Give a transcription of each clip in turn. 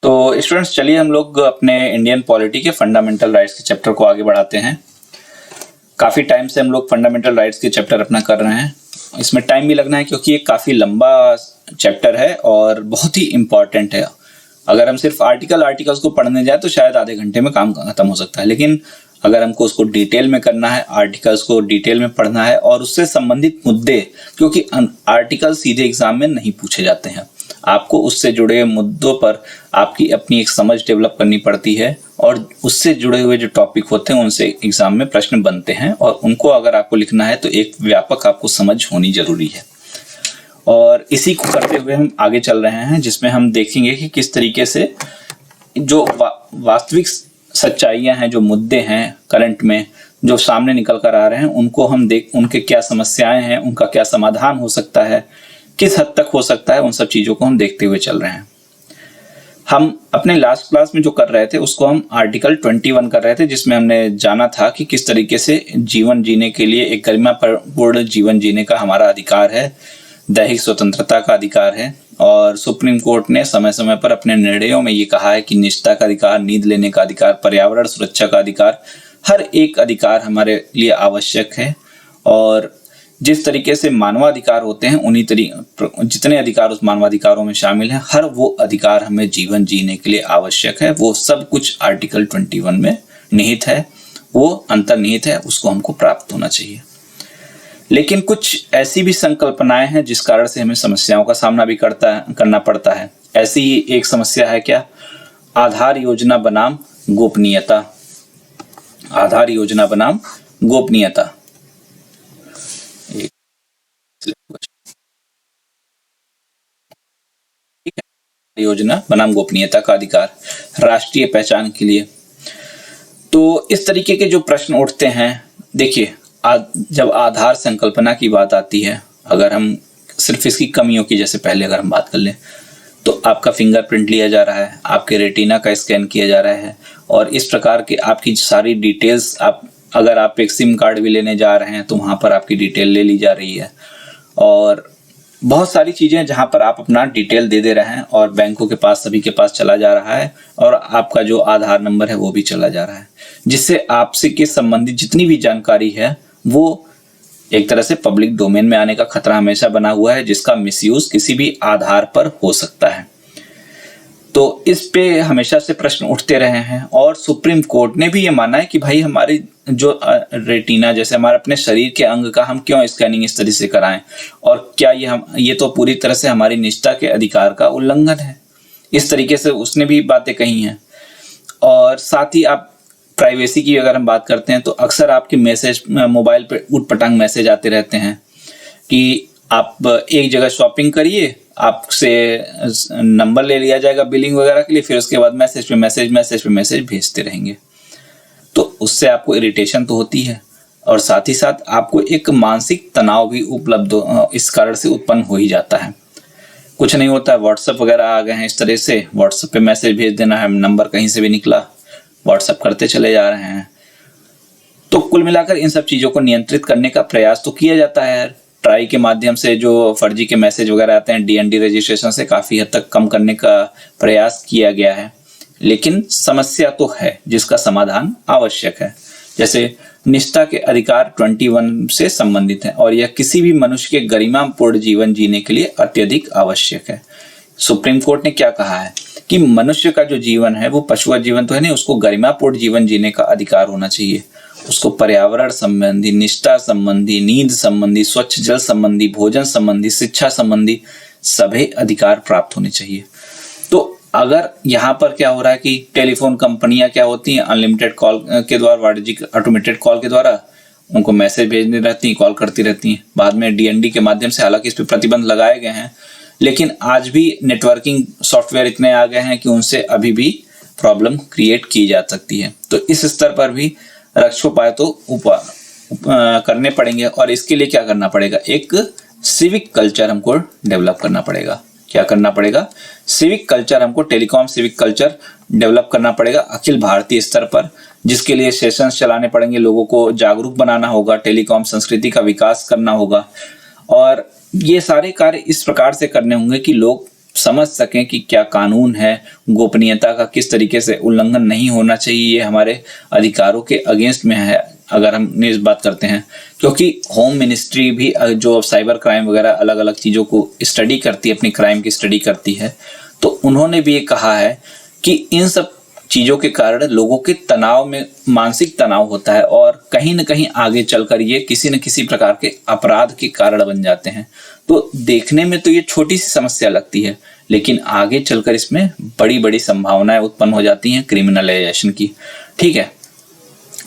तो स्टूडेंट्स, चलिए हम लोग अपने इंडियन पॉलिटी के फंडामेंटल राइट्स के चैप्टर को आगे बढ़ाते हैं। काफ़ी टाइम से हम लोग फंडामेंटल राइट्स के चैप्टर अपना कर रहे हैं। इसमें टाइम भी लगना है क्योंकि ये काफ़ी लंबा चैप्टर है और बहुत ही इम्पॉर्टेंट है। अगर हम सिर्फ आर्टिकल्स को पढ़ने जाए तो शायद आधे घंटे में काम खत्म हो सकता है, लेकिन अगर हमको उसको डिटेल में करना है, आर्टिकल्स को डिटेल में पढ़ना है और उससे संबंधित मुद्दे, क्योंकि आर्टिकल सीधे एग्जाम में नहीं पूछे जाते हैं, आपको उससे जुड़े मुद्दों पर आपकी अपनी एक समझ डेवलप करनी पड़ती है और उससे जुड़े हुए जो टॉपिक होते हैं उनसे एग्जाम में प्रश्न बनते हैं और उनको अगर आपको लिखना है तो एक व्यापक आपको समझ होनी जरूरी है। और इसी को करते हुए हम आगे चल रहे हैं, जिसमें हम देखेंगे कि किस तरीके से जो वास्तविक सच्चाइयां हैं, जो मुद्दे हैं करंट में जो सामने निकल कर आ रहे हैं, उनको हम उनके क्या समस्याएं हैं, उनका क्या समाधान हो सकता है, किस हद तक हो सकता है, उन सब चीजों को हम देखते हुए चल रहे हैं। हम अपने लास्ट क्लास में जो कर रहे थे उसको हम आर्टिकल 21 कर रहे थे, जिसमें हमने जाना था कि किस तरीके से जीवन जीने के लिए एक गरिमापूर्ण जीवन जीने का हमारा अधिकार है, दैहिक स्वतंत्रता का अधिकार है। और सुप्रीम कोर्ट ने समय समय पर अपने निर्णयों में ये कहा है कि निजता का अधिकार, नींद लेने का अधिकार, पर्यावरण सुरक्षा का अधिकार, हर एक अधिकार हमारे लिए आवश्यक है। और जिस तरीके से मानवाधिकार होते हैं उन्हीं जितने अधिकार उस मानवाधिकारों में शामिल हैं, हर वो अधिकार हमें जीवन जीने के लिए आवश्यक है। वो सब कुछ आर्टिकल 21 में निहित है, वो अंतर्निहित है, उसको हमको प्राप्त होना चाहिए। लेकिन कुछ ऐसी भी संकल्पनाएं हैं जिस कारण से हमें समस्याओं का सामना भी करना पड़ता है। ऐसी ही एक समस्या है क्या? आधार योजना बनाम गोपनीयता। आधार योजना बनाम गोपनीयता। योजना बनाम गोपनीयता का अधिकार राष्ट्रीय पहचान के लिए। तो इस तरीके के जो प्रश्न उठते हैं, देखिए जब आधार संकल्पना की बात आती है, अगर हम सिर्फ इसकी कमियों की जैसे पहले अगर हम बात कर लें तो आपका फिंगरप्रिंट लिया जा रहा है, आपके रेटिना का स्कैन किया जा रहा है और इस प्रकार के आपकी सारी डिटेल्स, अगर आप एक सिम कार्ड भी लेने जा रहे हैं तो वहाँ पर आपकी डिटेल ले ली जा रही है और बहुत सारी चीज़ें जहाँ पर आप अपना डिटेल दे रहे हैं और बैंकों के पास, सभी के पास चला जा रहा है और आपका जो आधार नंबर है वो भी चला जा रहा है, जिससे आपसे के संबंधित जितनी भी जानकारी है वो एक तरह से पब्लिक डोमेन में आने का खतरा हमेशा बना हुआ है, जिसका मिसयूज किसी भी आधार पर हो सकता है। तो इस पे हमेशा से प्रश्न उठते रहे हैं और सुप्रीम कोर्ट ने भी ये माना है कि भाई हमारी जो रेटिना, जैसे हमारे अपने शरीर के अंग का हम क्यों स्कैनिंग इस तरह से कराएं और क्या ये तो पूरी तरह से हमारी निजता के अधिकार का उल्लंघन है। इस तरीके से उसने भी बातें कही हैं। और साथ ही आप प्राइवेसी की अगर हम बात करते हैं तो अक्सर आपके मैसेज मोबाइल पे उटपटांग मैसेज आते रहते हैं कि आप एक जगह शॉपिंग करिए, आपसे नंबर ले लिया जाएगा बिलिंग वगैरह के लिए, फिर उसके बाद मैसेज पे मैसेज भेजते रहेंगे। तो उससे आपको इरिटेशन तो होती है और साथ ही साथ आपको एक मानसिक तनाव भी इस कारण से उत्पन्न हो ही जाता है। कुछ नहीं होता है, व्हाट्सएप वगैरह आ गए हैं, इस तरह से व्हाट्सएप पे मैसेज भेज देना है, नंबर कहीं से भी निकला, व्हाट्सएप करते चले जा रहे हैं। तो कुल मिलाकर इन सब चीज़ों को नियंत्रित करने का प्रयास तो किया जाता है। ट्राई के माध्यम से जो फर्जी के मैसेज वगैरह आते हैं, डीएनडी रजिस्ट्रेशन से काफ़ी हद तक कम करने का प्रयास किया गया है, लेकिन समस्या तो है जिसका समाधान आवश्यक है। जैसे निजता के अधिकार 21 से संबंधित है और यह किसी भी मनुष्य के गरिमापूर्ण जीवन जीने के लिए अत्यधिक आवश्यक है। सुप्रीम कोर्ट ने क्या कहा है कि मनुष्य का जो जीवन है वो पशुवत जीवन तो है नहीं, उसको गरिमापूर्ण जीवन जीने का अधिकार होना चाहिए। उसको पर्यावरण संबंधी, निष्ठा संबंधी, नींद संबंधी, स्वच्छ जल संबंधी, भोजन संबंधी, शिक्षा संबंधी सभी अधिकार प्राप्त होने चाहिए। तो अगर यहाँ पर क्या हो रहा है कि टेलीफोन कंपनियां क्या होती हैं, अनलिमिटेड कॉल के द्वारा, वाणिज्यिक ऑटोमेटेड कॉल के द्वारा उनको मैसेज भेजनी रहती हैं, कॉल करती रहती हैं। बाद में डीएनडी के माध्यम से, हालांकि इस पर प्रतिबंध लगाए गए हैं, लेकिन आज भी नेटवर्किंग सॉफ्टवेयर इतने आ गए हैं कि उनसे अभी भी प्रॉब्लम क्रिएट की जा सकती है। तो इस स्तर पर भी रक्षोपाय तो करने पड़ेंगे और इसके लिए क्या करना पड़ेगा? एक सिविक कल्चर हमको डेवलप करना पड़ेगा। क्या करना पड़ेगा? सिविक कल्चर, हमको टेलीकॉम सिविक कल्चर डेवलप करना पड़ेगा अखिल भारतीय स्तर पर, जिसके लिए सेशंस चलाने पड़ेंगे, लोगों को जागरूक बनाना होगा, टेलीकॉम संस्कृति का विकास करना होगा और ये सारे कार्य इस प्रकार से करने होंगे कि लोग समझ सकें कि क्या कानून है, गोपनीयता का किस तरीके से उल्लंघन नहीं होना चाहिए, ये हमारे अधिकारों के अगेंस्ट में है अगर हम इस बात करते हैं। क्योंकि होम मिनिस्ट्री भी जो साइबर क्राइम वगैरह अलग अलग चीज़ों को स्टडी करती है, अपनी क्राइम की स्टडी करती है, तो उन्होंने भी ये कहा है कि इन सब चीज़ों के कारण लोगों के तनाव में मानसिक तनाव होता है और कहीं न कहीं आगे चलकर ये किसी न किसी प्रकार के अपराध के कारण बन जाते हैं। तो देखने में तो ये छोटी सी समस्या लगती है, लेकिन आगे चलकर इसमें बड़ी बड़ी संभावनाएं उत्पन्न हो जाती हैं क्रिमिनलाइजेशन की। ठीक है,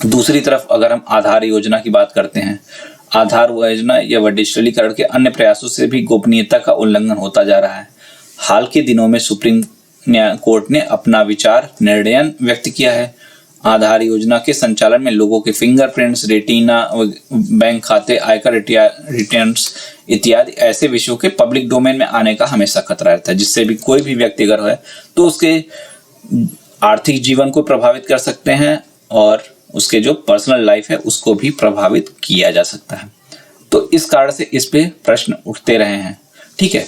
दूसरी तरफ अगर हम आधार योजना की बात करते हैं, आधार योजना या डिजिटलीकरण के अन्य प्रयासों से भी गोपनीयता का उल्लंघन होता जा रहा है। हाल के दिनों में सुप्रीम कोर्ट ने अपना विचार निर्णय व्यक्त किया है। आधार योजना के संचालन में लोगों के फिंगरप्रिंट्स, रेटिना, बैंक खाते, आयकर रिटर्न्स इत्यादि ऐसे विषयों के पब्लिक डोमेन में आने का हमेशा खतरा रहता है, जिससे भी कोई भी व्यक्ति अगर है तो उसके आर्थिक जीवन को प्रभावित कर सकते हैं और उसके जो पर्सनल लाइफ है उसको भी प्रभावित किया जा सकता है। तो इस कारण से इस पे प्रश्न उठते रहे हैं। ठीक है,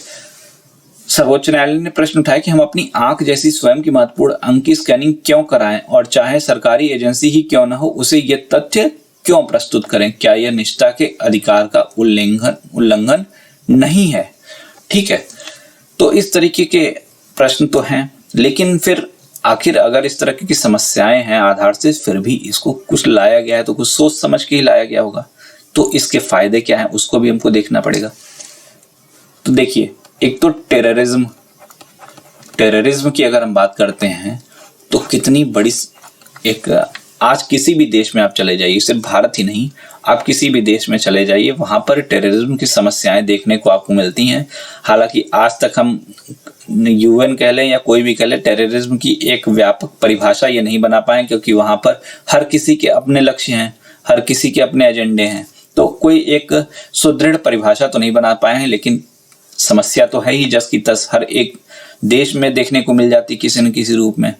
सर्वोच्च न्यायालय ने प्रश्न उठाया कि हम अपनी आंख जैसी स्वयं की महत्वपूर्ण अंग की स्कैनिंग क्यों कराएं और चाहे सरकारी एजेंसी ही क्यों न हो उसे ये तथ्य क्यों प्रस्तुत करें, क्या यह निष्ठा के अधिकार का उल्लंघन नहीं है। ठीक है, तो इस तरीके के प्रश्न तो हैं, लेकिन फिर आखिर अगर इस तरह की समस्याएं हैं आधार से, फिर भी इसको कुछ लाया गया है तो कुछ सोच समझ के ही लाया गया होगा, तो इसके फायदे क्या हैं उसको भी हमको देखना पड़ेगा। तो देखिए, एक तो टेररिज्म की अगर हम बात करते हैं तो कितनी बड़ी एक, आज किसी भी देश में आप चले जाइए, सिर्फ भारत ही नहीं, आप किसी भी देश में चले जाइए, वहां पर टेररिज्म की समस्याएं देखने को आपको मिलती हैं। हालांकि आज तक हम यूएन कह लें या कोई भी कह ले, टेररिज्म की एक व्यापक परिभाषा ये नहीं बना पाए, क्योंकि वहां पर हर किसी के अपने लक्ष्य हैं, हर किसी के अपने एजेंडे हैं, तो कोई एक सुदृढ़ परिभाषा तो नहीं बना पाए हैं। लेकिन समस्या तो है ही जस की तस, हर एक देश में देखने को मिल जाती किसी न किसी रूप में।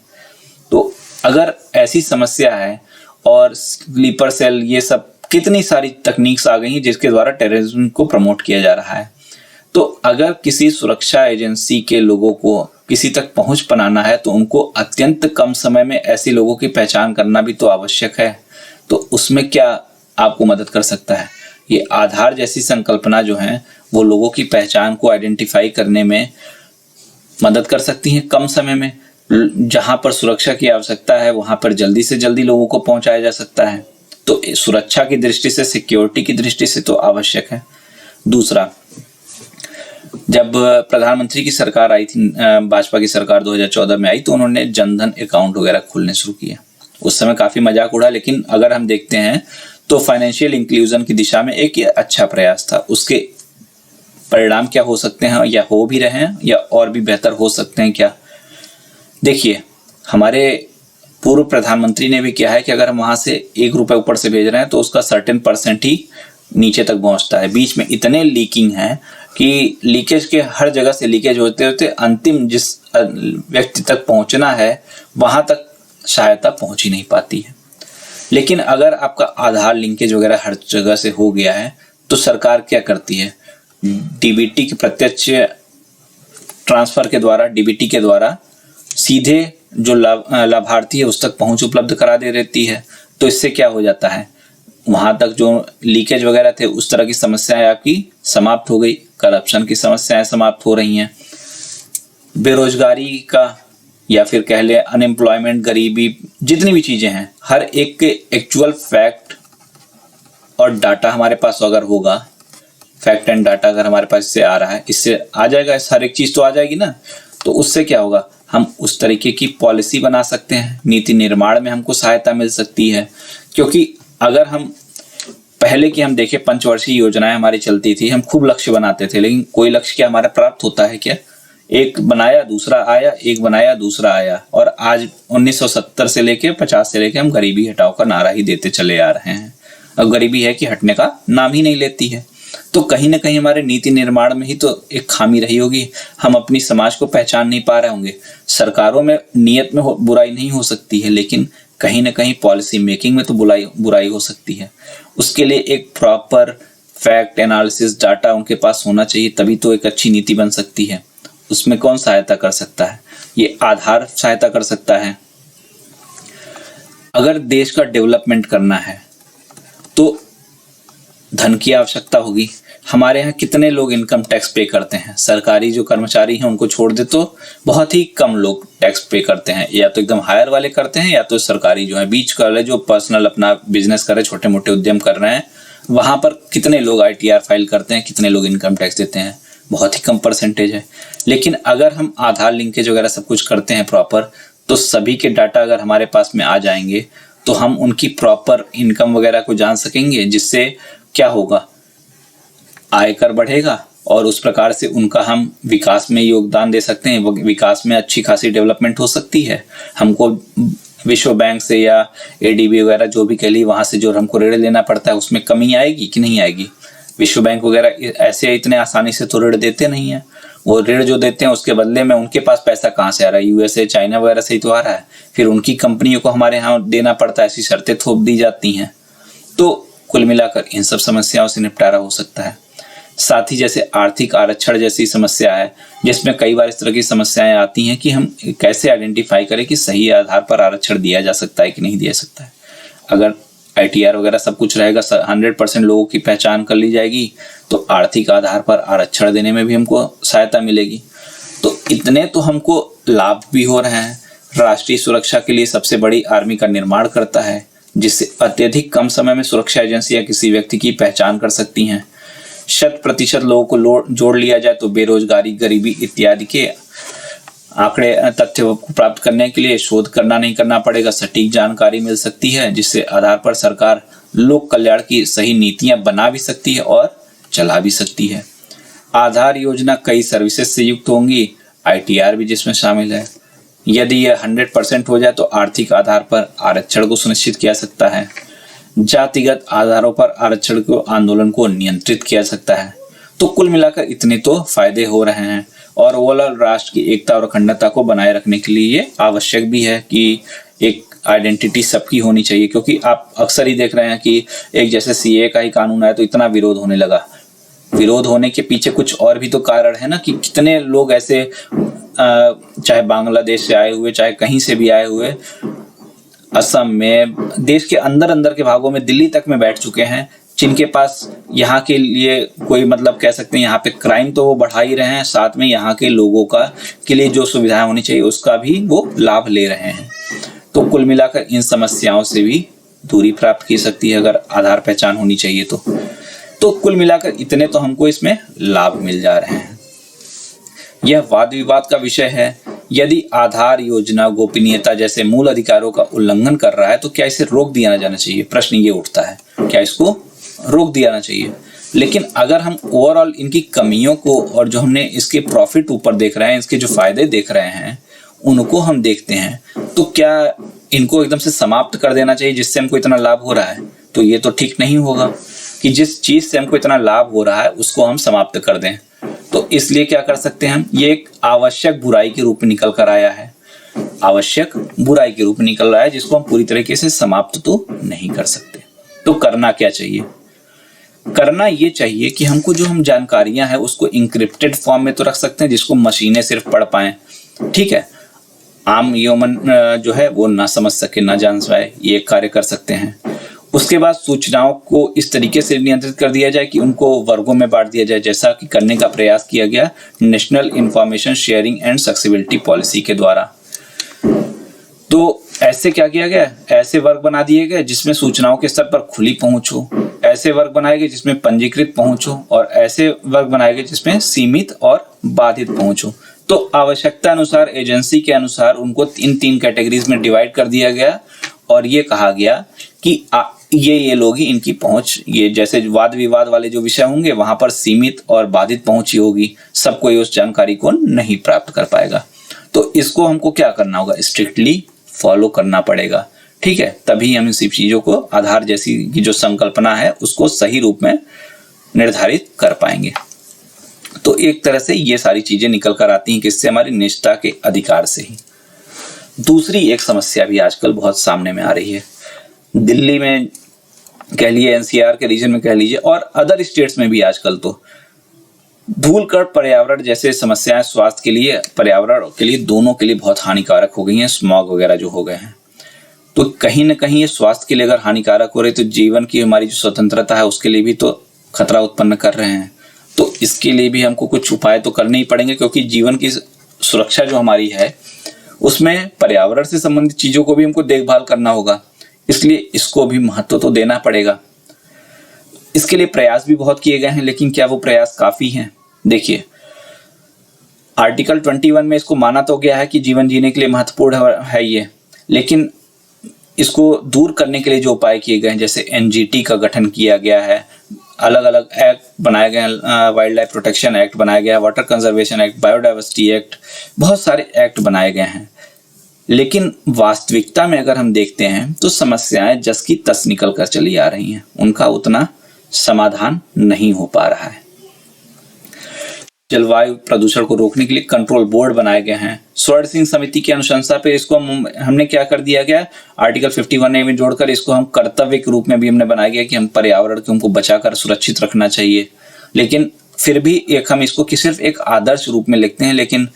तो अगर ऐसी समस्या है और स्लीपर सेल, ये सब कितनी सारी तकनीक्स आ गई हैं जिसके द्वारा टेररिज्म को प्रमोट किया जा रहा है, तो अगर किसी सुरक्षा एजेंसी के लोगों को किसी तक पहुंच बनाना है तो उनको अत्यंत कम समय में ऐसे लोगों की पहचान करना भी तो आवश्यक है। तो उसमें क्या आपको मदद कर सकता है? ये आधार जैसी संकल्पना जो है वो लोगों की पहचान को आइडेंटिफाई करने में मदद कर सकती है कम समय में। जहां पर सुरक्षा की आवश्यकता है वहां पर जल्दी से जल्दी लोगों को पहुंचाया जा सकता है। तो सुरक्षा की दृष्टि से, सिक्योरिटी की दृष्टि से तो आवश्यक है। दूसरा, जब प्रधानमंत्री की सरकार आई थी, भाजपा की सरकार 2014 में आई, तो उन्होंने जनधन अकाउंट वगैरह खोलने शुरू किए। उस समय काफी मजाक उड़ा, लेकिन अगर हम देखते हैं तो फाइनेंशियल इंक्लूजन की दिशा में एक ये अच्छा प्रयास था। उसके परिणाम क्या हो सकते हैं, या हो भी रहे हैं, या और भी बेहतर हो सकते हैं क्या? देखिए, हमारे पूर्व प्रधानमंत्री ने भी किया है कि अगर हम वहां से 1 रुपए ऊपर से भेज रहे हैं तो उसका सर्टेन % ही नीचे तक पहुंचता है। बीच में इतने लीकिंग है कि लीकेज के हर जगह से लीकेज होते होते अंतिम जिस व्यक्ति तक पहुंचना है वहां तक सहायता पहुंच ही नहीं पाती है। लेकिन अगर आपका आधार लिंकेज वगैरह हर जगह से हो गया है तो सरकार क्या करती है, डीबीटी के प्रत्यक्ष ट्रांसफर के द्वारा, डीबीटी के द्वारा सीधे जो लाभार्थी है उस तक पहुंच उपलब्ध करा दे देती है। तो इससे क्या हो जाता है, वहां तक जो लीकेज वगैरह थे उस तरह की समस्याएं आपकी समाप्त हो गई, करप्शन की समस्याएं समाप्त हो रही हैं, बेरोजगारी का या फिर कह ले अनएम्प्लॉयमेंट, गरीबी, जितनी भी चीजें हैं, हर एक के एक्चुअल फैक्ट और डाटा हमारे पास अगर होगा, फैक्ट एंड डाटा अगर हमारे पास इससे आ रहा है, इससे आ जाएगा, हर एक चीज तो आ जाएगी ना। तो उससे क्या होगा, हम उस तरीके की पॉलिसी बना सकते हैं, नीति निर्माण में हमको सहायता मिल सकती है। क्योंकि अगर हम पहले की हम देखें, पंचवर्षीय योजनाएं हमारी चलती थी, हम खूब लक्ष्य बनाते थे, लेकिन कोई लक्ष्य क्या हमारा प्राप्त होता है क्या? एक बनाया दूसरा आया, एक बनाया दूसरा आया, और आज 1970 से लेके 50 से लेके हम गरीबी हटाओ का नारा ही देते चले आ रहे हैं। अब गरीबी है कि हटने का नाम ही नहीं लेती है। तो कहीं ना कहीं हमारे नीति निर्माण में ही तो एक खामी रही होगी, हम अपनी समाज को पहचान नहीं पा रहे होंगे। सरकारों में नियत में बुराई नहीं हो सकती है, लेकिन कहीं ना कहीं पॉलिसी मेकिंग में तो बुराई हो सकती है। उसके लिए एक प्रॉपर फैक्ट एनालिसिस डाटा उनके पास होना चाहिए, तभी तो एक अच्छी नीति बन सकती है। उसमें कौन सहायता कर सकता है? ये आधार सहायता कर सकता है। अगर देश का डेवलपमेंट करना है तो धन की आवश्यकता होगी। हमारे यहाँ कितने लोग इनकम टैक्स पे करते हैं? सरकारी जो कर्मचारी हैं उनको छोड़ दे तो बहुत ही कम लोग टैक्स पे करते हैं, या तो एकदम हायर वाले करते हैं या तो सरकारी जो है बीच वाले जो पर्सनल अपना बिजनेस कर रहे, छोटे मोटे उद्यम कर रहे हैं, वहां पर कितने लोग ITR फाइल करते हैं, कितने लोग इनकम टैक्स देते हैं? बहुत ही कम परसेंटेज है। लेकिन अगर हम आधार लिंकेज वगैरह सब कुछ करते हैं प्रॉपर, तो सभी के डाटा अगर हमारे पास में आ जाएंगे तो हम उनकी प्रॉपर इनकम वगैरह को जान सकेंगे, जिससे क्या होगा, आयकर बढ़ेगा और उस प्रकार से उनका हम विकास में योगदान दे सकते हैं। विकास में अच्छी खासी डेवलपमेंट हो सकती है। हमको विश्व बैंक से या ADB वगैरह जो भी कह ली, वहां से जो हमको ऋण लेना पड़ता है उसमें कमी आएगी कि नहीं आएगी? विश्व बैंक वगैरह ऐसे इतने आसानी से तो ऋण देते नहीं है। वो ऋण जो देते हैं उसके बदले में उनके पास पैसा कहाँ से आ रहा है? USA चाइना वगैरह से ही तो आ रहा है। फिर उनकी कंपनियों को हमारे यहाँ देना पड़ता है, ऐसी शर्तें थोप दी जाती हैं। तो कुल मिलाकर इन सब समस्याओं से निपटारा हो सकता है। साथ ही जैसे आर्थिक आरक्षण जैसी समस्या है, जिसमें कई बार इस तरह की समस्याएं आती हैं कि हम कैसे आइडेंटिफाई करें कि सही आधार पर आरक्षण दिया जा सकता है कि नहीं दिया सकता है। अगर ITR वगैरह सब कुछ रहेगा, 100% लोगों की पहचान कर ली जाएगी, तो आर्थिक आधार पर आरक्षण देने में भी हमको सहायता मिलेगी। तो इतने तो हमको लाभ भी हो रहे हैं। राष्ट्रीय सुरक्षा के लिए सबसे बड़ी आर्मी का निर्माण करता है, जिससे अत्यधिक कम समय में सुरक्षा एजेंसियां किसी व्यक्ति की पहचान कर सकती हैं। 100% लोगों को जोड़ लिया जाए तो बेरोजगारी, गरीबी इत्यादि के आंकड़े तथ्य को प्राप्त करने के लिए शोध करना नहीं करना पड़ेगा, सटीक जानकारी मिल सकती है, जिससे आधार पर सरकार लोक कल्याण की सही नीतियां बना भी सकती है और चला भी सकती है। आधार योजना कई सर्विसेज से युक्त होंगी, ITR भी जिसमें शामिल है। यदि यह 100% हो जाए तो आर्थिक आधार पर आरक्षण को सुनिश्चित किया सकता है। जातिगत आधारों पर आरक्षण को आंदोलन को नियंत्रित किया सकता है। तो कुल मिलाकर इतने तो फायदे हो रहे हैं, और ओवरऑल राष्ट्र की एकता और अखंडता को बनाए रखने के लिए ये आवश्यक भी है कि एक आइडेंटिटी सबकी होनी चाहिए। क्योंकि आप अक्सर ही देख रहे हैं कि एक जैसे CA का ही कानून आया तो इतना विरोध होने लगा। विरोध होने के पीछे कुछ और भी तो कारण है ना, कि कितने लोग ऐसे चाहे बांग्लादेश से आए हुए, चाहे कहीं से भी आए हुए, असम में, देश के अंदर के भागों में, दिल्ली तक में बैठ चुके हैं, जिनके पास यहाँ के लिए कोई मतलब कह सकते हैं यहाँ पे क्राइम तो वो बढ़ा ही रहे हैं, साथ में यहाँ के लोगों का के लिए जो सुविधाएं होनी चाहिए उसका भी वो लाभ ले रहे हैं। तो कुल मिलाकर इन समस्याओं से भी दूरी प्राप्त की सकती है अगर आधार पहचान होनी चाहिए तो कुल मिलाकर इतने तो हमको इसमें लाभ मिल जा रहे हैं। यह वाद विवाद का विषय है। यदि आधार योजना गोपनीयता जैसे मूल अधिकारों का उल्लंघन कर रहा है तो क्या इसे रोक दिया जाना चाहिए? प्रश्न ये उठता है, क्या इसको रोक दिया जाना चाहिए? लेकिन अगर हम ओवरऑल इनकी कमियों को और जो हमने इसके प्रॉफिट ऊपर देख रहे हैं, इसके जो फायदे देख रहे हैं, उनको हम देखते हैं, तो क्या इनको एकदम से समाप्त कर देना चाहिए जिससे हमको इतना लाभ हो रहा है? तो ये तो ठीक नहीं होगा कि जिस चीज से हमको इतना लाभ हो रहा है उसको हम समाप्त कर दें। तो इसलिए क्या कर सकते हैं हम, ये एक आवश्यक बुराई के रूप में निकल कर आया है, आवश्यक बुराई के रूप में निकल रहा है, जिसको हम पूरी तरीके से समाप्त तो नहीं कर सकते। तो करना क्या चाहिए? करना ये चाहिए कि हमको जो हम जानकारियां हैं उसको इंक्रिप्टेड फॉर्म में तो रख सकते हैं, जिसको मशीनें सिर्फ पढ़ पाए, ठीक है, आम ह्यूमन जो है वो ना समझ सके, ना जान पाए, ये कार्य कर सकते हैं। उसके बाद सूचनाओं को इस तरीके से नियंत्रित कर दिया जाए कि उनको वर्गों में बांट दिया जाए, जैसा कि करने का प्रयास किया गया national information sharing and accessibility policy के द्वारा। तो ऐसे क्या किया गया, ऐसे वर्ग बना दिए गए जिसमें सूचनाओं के स्तर पर खुली पहुंच हो, ऐसे वर्ग बनाए गए जिसमें पंजीकृत पहुंच हो, और ऐसे वर्ग बनाए गए जिसमें सीमित और बाधित पहुंच हो। तो आवश्यकता अनुसार, एजेंसी के अनुसार उनको इन 3 कैटेगरीज में डिवाइड कर दिया गया, और ये कहा गया कि ये लोग ही इनकी पहुंच, ये जैसे वाद विवाद वाले जो विषय होंगे वहां पर सीमित और बाधित पहुंच ही होगी, सब कोई उस जानकारी को नहीं प्राप्त कर पाएगा। तो इसको हमको क्या करना होगा, स्ट्रिक्टली फॉलो करना पड़ेगा, ठीक है, तभी हम इन सब चीजों को, आधार जैसी की जो संकल्पना है उसको सही रूप में निर्धारित कर पाएंगे। तो एक तरह से ये सारी चीजें निकल कर आती हैं किससे, हमारी निजता के अधिकार से ही। दूसरी एक समस्या भी आजकल बहुत सामने में आ रही है, दिल्ली में कह लीजिए, NCR के रीजन में कह लीजिए, और अदर स्टेट्स में भी आजकल तो धूल कण पर्यावरण जैसे समस्याएं स्वास्थ्य के लिए, पर्यावरण के लिए, दोनों के लिए बहुत हानिकारक हो गई हैं। स्मॉग वगैरह जो हो गए हैं, तो कहीं ना कहीं ये स्वास्थ्य के लिए अगर हानिकारक हो रहे तो जीवन की हमारी जो स्वतंत्रता है उसके लिए भी तो खतरा उत्पन्न कर रहे हैं। तो इसके लिए भी हमको कुछ उपाय तो करने ही पड़ेंगे, क्योंकि जीवन की सुरक्षा जो हमारी है उसमें पर्यावरण से संबंधित चीजों को भी हमको देखभाल करना होगा, इसलिए इसको भी महत्व तो देना पड़ेगा। इसके लिए प्रयास भी बहुत किए गए हैं, लेकिन क्या वो प्रयास काफी हैं? देखिए, आर्टिकल 21 में इसको माना तो गया है कि जीवन जीने के लिए महत्वपूर्ण है ये, लेकिन इसको दूर करने के लिए जो उपाय किए गए हैं, जैसे एनजीटी का गठन किया गया है, अलग अलग एक्ट बनाए गए हैं, वाइल्ड लाइफ प्रोटेक्शन एक्ट बनाया गया है, water conservation act, biodiversity act, बहुत सारे एक्ट बनाए गए हैं। लेकिन वास्तविकता में अगर हम देखते हैं तो समस्याएं जस की तस निकल कर चली आ रही हैं, उनका उतना समाधान नहीं हो पा रहा है। जलवायु प्रदूषण को रोकने के लिए कंट्रोल बोर्ड बनाए गए हैं। स्वर्ण सिंह समिति की अनुशंसा पे इसको हमने क्या कर दिया गया, आर्टिकल 51A में जोड़कर इसको हम कर्तव्य के रूप में भी हमने बनाया गया कि हम पर्यावरण को हमको बचाकर सुरक्षित रखना चाहिए। लेकिन फिर भी एक हम इसको सिर्फ एक आदर्श रूप में लिखते हैं, लेकिन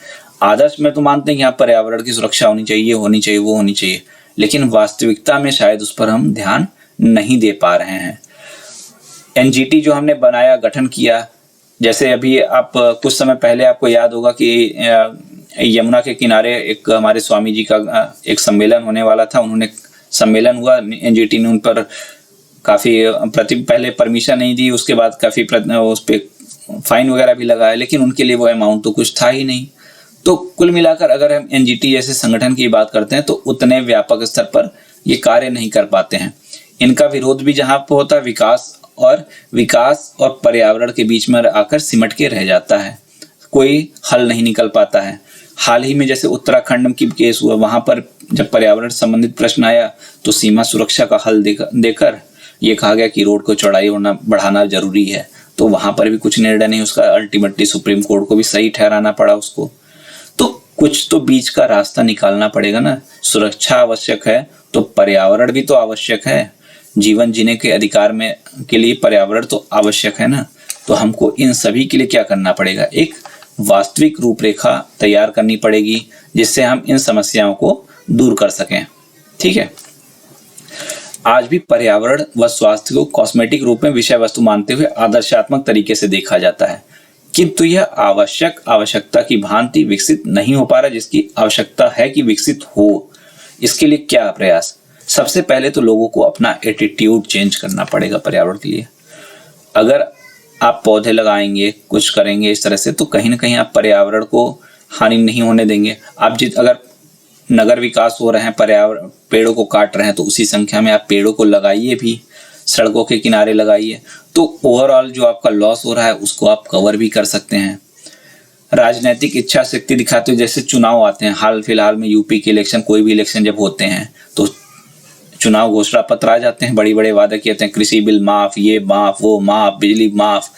आदर्श में तो मानते हैं कि यहाँ पर्यावरण की सुरक्षा होनी चाहिए, होनी चाहिए, वो होनी चाहिए, लेकिन वास्तविकता में शायद उस पर हम ध्यान नहीं दे पा रहे हैं। एनजीटी जो हमने बनाया, गठन किया, जैसे अभी आप कुछ समय पहले आपको याद होगा कि यमुना के किनारे एक हमारे स्वामी जी का एक सम्मेलन होने वाला था। उन्होंने सम्मेलन हुआ, एनजीटी ने उन पर काफी पहले परमिशन नहीं दी, उसके बाद काफी उस पे फाइन वगैरह भी लगाया, लेकिन उनके लिए वो अमाउंट तो कुछ था ही नहीं। तो कुल मिलाकर अगर हम एनजीटी जैसे संगठन की बात करते हैं तो उतने व्यापक स्तर पर ये कार्य नहीं कर पाते हैं। इनका विरोध भी जहाँ पर होता है विकास और पर्यावरण के बीच में आकर सिमट के रह जाता है, कोई हल नहीं निकल पाता है। हाल ही में जैसे उत्तराखंड की केस हुआ, वहां पर जब पर्यावरण संबंधित प्रश्न आया तो सीमा सुरक्षा का हल देकर ये कहा गया कि रोड को चौड़ाई बढ़ाना जरूरी है, तो वहां पर भी कुछ निर्णय नहीं, उसका अल्टीमेटली सुप्रीम कोर्ट को भी सही ठहराना पड़ा उसको। तो कुछ तो बीच का रास्ता निकालना पड़ेगा ना। सुरक्षा आवश्यक है तो पर्यावरण भी तो आवश्यक है, जीवन जीने के अधिकार में के लिए पर्यावरण तो आवश्यक है ना। तो हमको इन सभी के लिए क्या करना पड़ेगा, एक वास्तविक रूपरेखा तैयार करनी पड़ेगी जिससे हम इन समस्याओं को दूर कर सकें। ठीक है, आज भी पर्यावरण व स्वास्थ्य को कॉस्मेटिक रूप में विषय वस्तु मानते हुए आदर्शात्मक तरीके से देखा जाता है, किंतु यह आवश्यकता की भांति विकसित नहीं हो पा रहा जिसकी आवश्यकता है कि विकसित हो। इसके लिए क्या प्रयास? सबसे पहले तो लोगों को अपना एटीट्यूड चेंज करना पड़ेगा पर्यावरण के लिए। अगर आप पौधे लगाएंगे, कुछ करेंगे इस तरह से, तो कहीं ना कहीं आप पर्यावरण को हानि नहीं होने देंगे। आप अगर नगर विकास हो रहे हैं, पर्यावरण पेड़ों को काट रहे हैं, तो उसी संख्या में आप पेड़ों को लगाइए भी, सड़कों के किनारे लगाइए, तो ओवरऑल जो आपका लॉस हो रहा है उसको आप कवर भी कर सकते हैं। राजनीतिक इच्छा शक्ति दिखाते हुए जैसे चुनाव आते हैं, हाल फिलहाल में यूपी के इलेक्शन, कोई भी इलेक्शन जब होते हैं तो चुनाव घोषणा पत्र आ जाते हैं, बड़ी बड़े वादे किए हैं, कृषि बिल माफ, ये माफ, वो माफ, बिजली माफ।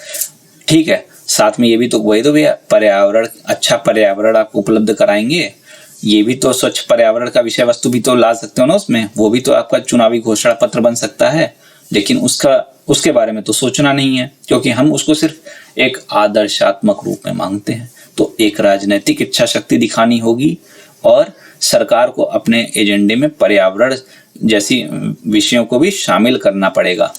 ठीक है, साथ में ये भी तो वही तो भैया पर्यावरण, अच्छा पर्यावरण आपको उपलब्ध कराएंगे, ये भी तो स्वच्छ पर्यावरण का विषय वस्तु भी तो ला सकते हो ना उसमें, वो भी तो आपका चुनावी घोषणा पत्र बन सकता है। लेकिन उसके बारे में तो सोचना नहीं है, क्योंकि हम उसको सिर्फ एक आदर्शात्मक रूप में मांगते हैं। तो एक राजनीतिक इच्छा शक्ति दिखानी होगी और सरकार को अपने एजेंडे में पर्यावरण जैसी विषयों को भी शामिल करना पड़ेगा।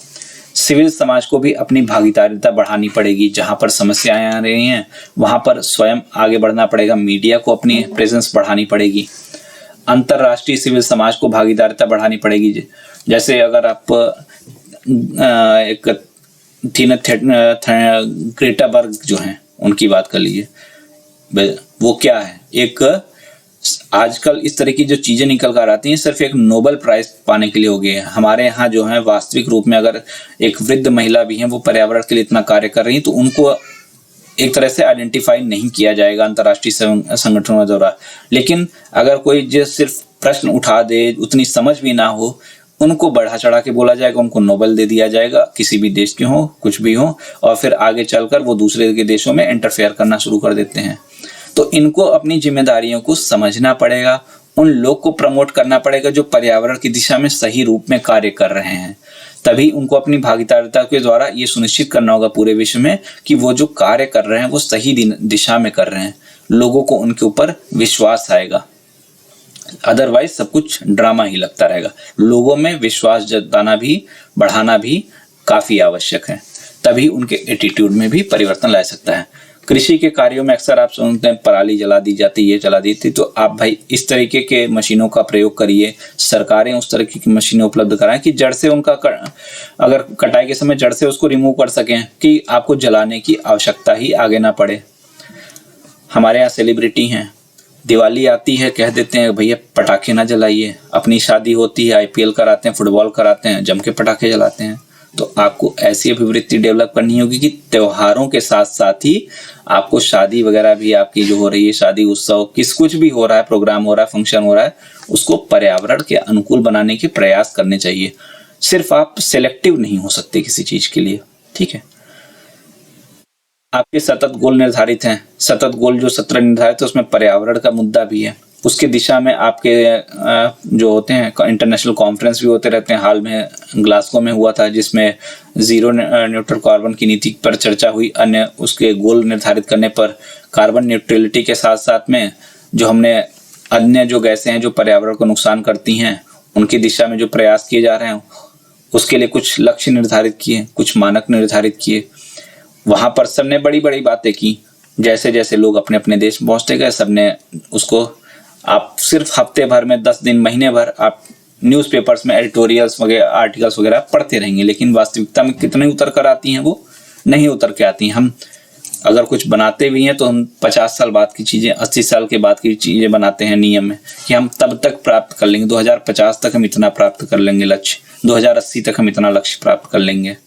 सिविल समाज को भी अपनी भागीदारिता बढ़ानी पड़ेगी, जहां पर समस्याएं आ रही हैं वहां पर स्वयं आगे बढ़ना पड़ेगा। मीडिया को अपनी प्रेजेंस बढ़ानी पड़ेगी। अंतरराष्ट्रीय सिविल समाज को भागीदारिता बढ़ानी पड़ेगी। जैसे अगर आप एक ग्रेटा बर्ग जो हैं उनकी बात कर लीजिए, वो क्या है, एक आजकल इस तरह की जो चीजें निकल कर आती हैं सिर्फ एक नोबेल प्राइज पाने के लिए हो गई है। हमारे यहाँ जो है वास्तविक रूप में अगर एक वृद्ध महिला भी हैं, वो पर्यावरण के लिए इतना कार्य कर रही है, तो उनको एक तरह से आइडेंटिफाई नहीं किया जाएगा अंतर्राष्ट्रीय संगठनों द्वारा। लेकिन अगर कोई जो सिर्फ प्रश्न उठा दे, उतनी समझ भी ना हो, उनको बढ़ा चढ़ा के बोला जाएगा, उनको नोबेल दे दिया जाएगा, किसी भी देश के हो, कुछ भी हो, और फिर आगे चलकर वो दूसरे के देशों में इंटरफेयर करना शुरू कर देते हैं। तो इनको अपनी जिम्मेदारियों को समझना पड़ेगा, उन लोग को प्रमोट करना पड़ेगा जो पर्यावरण की दिशा में सही रूप में कार्य कर रहे हैं। तभी उनको अपनी भागीदारिता के द्वारा ये सुनिश्चित करना होगा पूरे विश्व में कि वो जो कार्य कर रहे हैं वो सही दिशा में कर रहे हैं, लोगों को उनके ऊपर विश्वास आएगा। अदरवाइज सब कुछ ड्रामा ही लगता रहेगा। लोगों में विश्वास जताना भी, बढ़ाना भी काफी आवश्यक है, तभी उनके एटीट्यूड में भी परिवर्तन ला सकता है। कृषि के कार्यों में अक्सर आप सुनते हैं पराली जला दी जाती, ये जला दी थी, तो आप भाई इस तरीके के मशीनों का प्रयोग करिए। सरकारें उस तरह की मशीनें उपलब्ध कराएं कि जड़ से उनका अगर कटाई के समय जड़ से उसको रिमूव कर सकें, कि आपको जलाने की आवश्यकता ही आगे ना पड़े। हमारे यहाँ सेलिब्रिटी हैं, दिवाली आती है कह देते हैं भैया पटाखे ना जलाइए, अपनी शादी होती है, IPL कराते हैं, फुटबॉल कराते हैं, जम के पटाखे जलाते हैं। तो आपको ऐसी अभिवृत्ति डेवलप करनी होगी कि त्योहारों के साथ साथ ही आपको शादी वगैरह भी आपकी जो हो रही है, शादी उत्सव कुछ भी हो रहा है, प्रोग्राम हो रहा है, फंक्शन हो रहा है, उसको पर्यावरण के अनुकूल बनाने के प्रयास करने चाहिए। सिर्फ आप सिलेक्टिव नहीं हो सकते किसी चीज के लिए, ठीक है। आपके सतत गोल निर्धारित हैं, सतत गोल जो 17 निर्धारित है उसमें पर्यावरण का मुद्दा भी है। उसके दिशा में आपके जो होते हैं इंटरनेशनल कॉन्फ्रेंस भी होते रहते हैं। हाल में ग्लासगो में हुआ था जिसमें जीरो न्यूट्रल कार्बन की नीति पर चर्चा हुई। अन्य उसके गोल निर्धारित करने पर कार्बन न्यूट्रलिटी के साथ साथ में जो हमने अन्य जो गैसें हैं जो पर्यावरण को नुकसान करती हैं उनकी दिशा में जो प्रयास किए जा रहे हैं उसके लिए कुछ लक्ष्य निर्धारित किए, कुछ मानक निर्धारित किए। वहां पर सबने बड़ी बड़ी बातें की। जैसे जैसे लोग अपने अपने देश पहुंचते गए सबने उसको, आप सिर्फ हफ्ते भर में 10 दिन महीने भर आप न्यूज़पेपर्स में एडिटोरियल्स वगैरह आर्टिकल्स वगैरह पढ़ते रहेंगे, लेकिन वास्तविकता में कितने उतर कर आती हैं वो नहीं उतर के आती हैं। हम अगर कुछ बनाते भी हैं तो हम 50 साल बाद की चीज़ें, 80 साल के बाद की चीज़ें बनाते हैं नियम में कि हम तब तक प्राप्त कर लेंगे, 2050 तक हम इतना प्राप्त कर लेंगे लक्ष्य, 2080 तक हम इतना लक्ष्य प्राप्त कर लेंगे।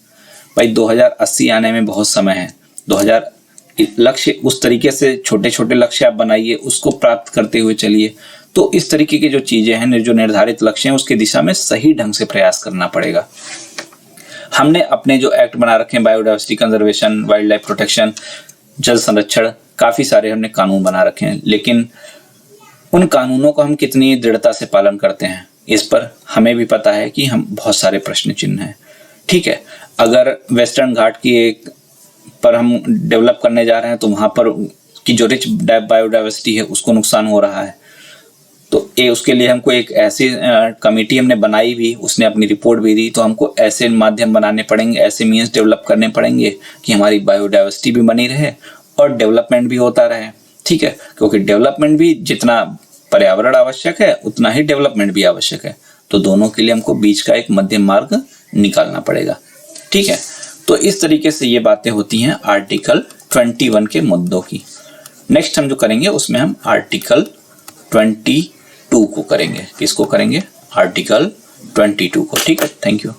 भाई 2080 आने में बहुत समय है। 2000 लक्ष्य उस तरीके से छोटे छोटे लक्ष्य आप बनाइए, उसको प्राप्त करते हुए चलिए। तो इस तरीके की जो चीजें हैं, जो निर्धारित लक्ष्य हैं, उसके दिशा में सही ढंग से प्रयास करना पड़ेगा। हमने अपने जो एक्ट बना रखे हैं, biodiversity conservation, wild life protection, जल संरक्षण, काफी सारे हमने कानून बना रखे हैं, लेकिन उन कानूनों को हम कितनी दृढ़ता से पालन करते हैं इस पर हमें भी पता है कि हम बहुत सारे प्रश्न चिन्ह हैं। ठीक है, अगर वेस्टर्न घाट की एक पर हम डेवलप करने जा रहे हैं तो वहां पर की जो रिच बायोडाइवर्सिटी है उसको नुकसान हो रहा है, तो उसके लिए हमको एक ऐसी कमेटी हमने बनाई भी, उसने अपनी रिपोर्ट भी दी। तो हमको ऐसे माध्यम बनाने पड़ेंगे, ऐसे मीन्स डेवलप करने पड़ेंगे कि हमारी बायोडाइवर्सिटी भी बनी रहे और डेवलपमेंट भी होता रहे। ठीक है, क्योंकि डेवलपमेंट भी जितना पर्यावरण आवश्यक है उतना ही डेवलपमेंट भी आवश्यक है। तो दोनों के लिए हमको बीच का एक मध्यम मार्ग निकालना पड़ेगा। ठीक है, तो इस तरीके से ये बातें होती हैं आर्टिकल 21 के मुद्दों की। नेक्स्ट हम जो करेंगे उसमें हम आर्टिकल 22 को करेंगे। किसको करेंगे? आर्टिकल 22 को। ठीक है, थैंक यू।